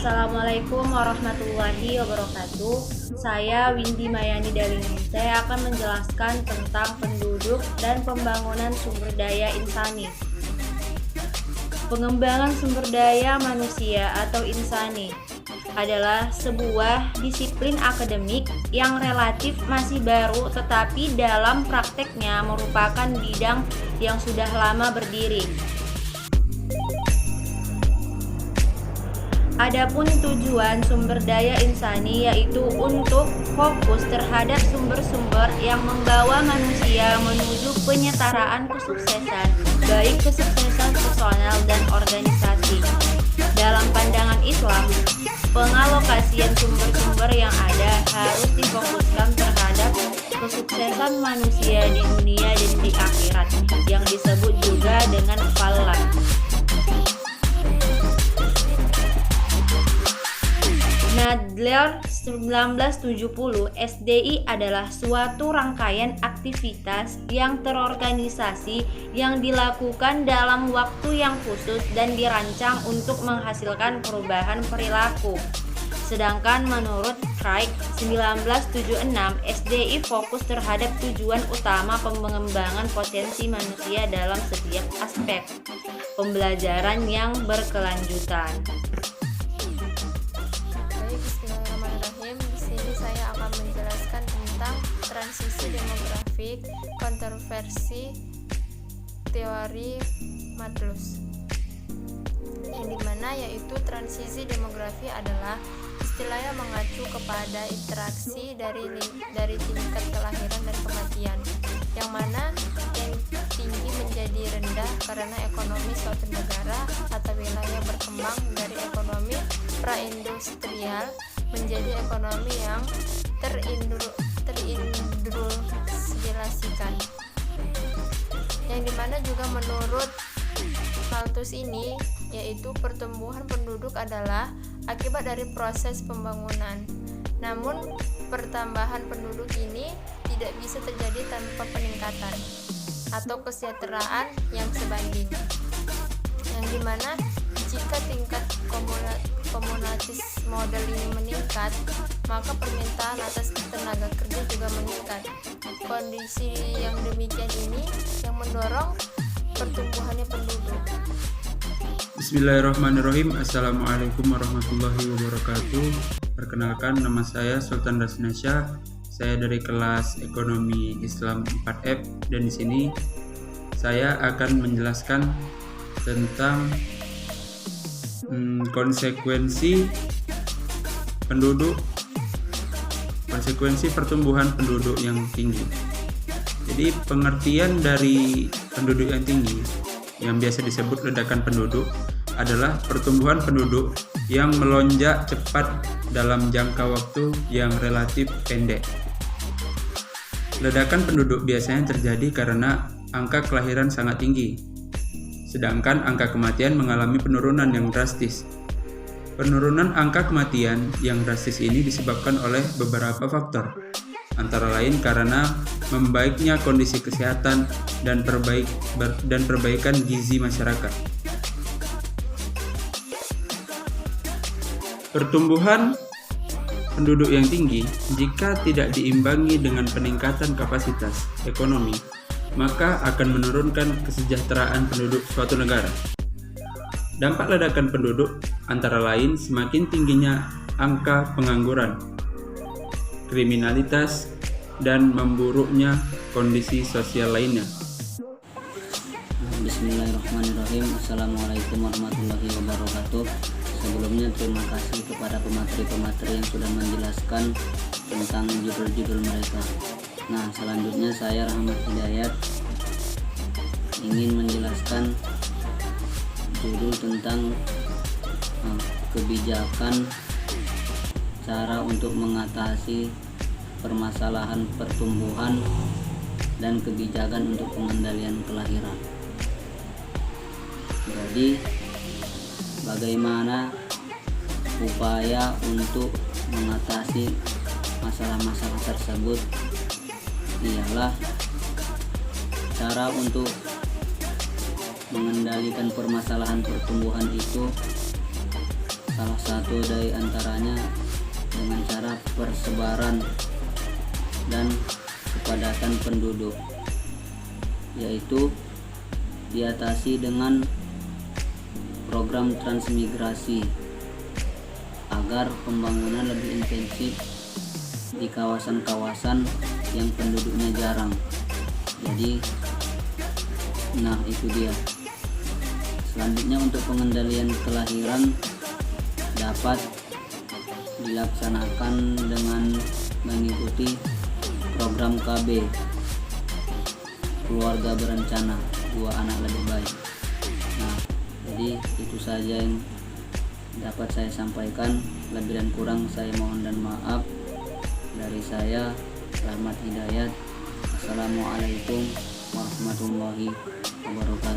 Assalamualaikum warahmatullahi wabarakatuh. Saya Windy Mayani Dalini. Saya akan menjelaskan tentang penduduk dan pembangunan sumber daya insani. Pengembangan sumber daya manusia atau insani adalah sebuah disiplin akademik yang relatif masih baru, tetapi dalam prakteknya merupakan bidang yang sudah lama berdiri. Adapun tujuan sumber daya insani yaitu untuk fokus terhadap sumber-sumber yang membawa manusia menuju penyetaraan kesuksesan, baik kesuksesan personal dan organisasi. Dalam pandangan Islam, pengalokasian sumber-sumber yang ada harus difokuskan terhadap kesuksesan manusia di dunia dan di akhirat, yang disebut juga dengan falah. Nadler 1970, SDI adalah suatu rangkaian aktivitas yang terorganisasi yang dilakukan dalam waktu yang khusus dan dirancang untuk menghasilkan perubahan perilaku. Sedangkan menurut Craig 1976, SDI fokus terhadap tujuan utama pengembangan potensi manusia dalam setiap aspek pembelajaran yang berkelanjutan. Bismillahirrahmanirrahim. Di sini saya akan menjelaskan tentang transisi demografik, kontroversi teori Matlus, yang dimana yaitu transisi demografi adalah istilah yang mengacu kepada interaksi dari tingkat kelahiran dan kematian, yang mana yang tinggi menjadi rendah karena ekonomi suatu negara atau wilayah berkembang dari ekonomi praindustrial menjadi ekonomi yang terindustrialisasikan, yang dimana juga menurut Malthus ini yaitu pertumbuhan penduduk adalah akibat dari proses pembangunan. Namun pertambahan penduduk ini tidak bisa terjadi tanpa peningkatan atau kesejahteraan yang sebanding, yang dimana jika tingkat komunitas model ini meningkat, maka permintaan atas tenaga kerja juga meningkat. Kondisi yang demikian ini yang mendorong pertumbuhannya penduduk. Bismillahirrahmanirrahim. Assalamualaikum warahmatullahi wabarakatuh. Perkenalkan, nama saya Sultan Rasnasya. Saya dari kelas Ekonomi Islam 4F, dan di sini saya akan menjelaskan tentang konsekuensi pertumbuhan penduduk yang tinggi. Jadi pengertian dari penduduk yang tinggi yang biasa disebut ledakan penduduk adalah pertumbuhan penduduk yang melonjak cepat dalam jangka waktu yang relatif pendek. Ledakan penduduk biasanya terjadi karena angka kelahiran sangat tinggi, sedangkan angka kematian mengalami penurunan yang drastis. Penurunan angka kematian yang drastis ini disebabkan oleh beberapa faktor, antara lain karena membaiknya kondisi kesehatan dan perbaikan gizi masyarakat. Pertumbuhan penduduk yang tinggi jika tidak diimbangi dengan peningkatan kapasitas ekonomi, maka akan menurunkan kesejahteraan penduduk suatu negara. Dampak ledakan penduduk antara lain semakin tingginya angka pengangguran, kriminalitas, dan memburuknya kondisi sosial lainnya. Bismillahirrahmanirrahim. Assalamualaikum warahmatullahi wabarakatuh. Sebelumnya terima kasih kepada pemateri-pemateri yang sudah menjelaskan tentang judul-judul mereka. Nah, selanjutnya saya Rahmat Hidayat ingin menjelaskan judul tentang kebijakan cara untuk mengatasi permasalahan pertumbuhan dan kebijakan untuk pengendalian kelahiran. Jadi, bagaimana upaya untuk mengatasi masalah-masalah tersebut ialah cara untuk mengendalikan permasalahan pertumbuhan itu. Salah satu dari antaranya dengan cara persebaran dan kepadatan penduduk, yaitu diatasi dengan program transmigrasi agar pembangunan lebih intensif di kawasan-kawasan yang penduduknya jarang. Jadi, nah itu dia. Selanjutnya, untuk pengendalian kelahiran dapat dilaksanakan dengan mengikuti program KB, keluarga berencana 2 anak lebih baik. Nah, jadi itu saja yang dapat saya sampaikan. Lebih dan kurang saya mohon dan maaf. Dari saya, Rahmat Hidayat. Assalamualaikum warahmatullahi wabarakatuh.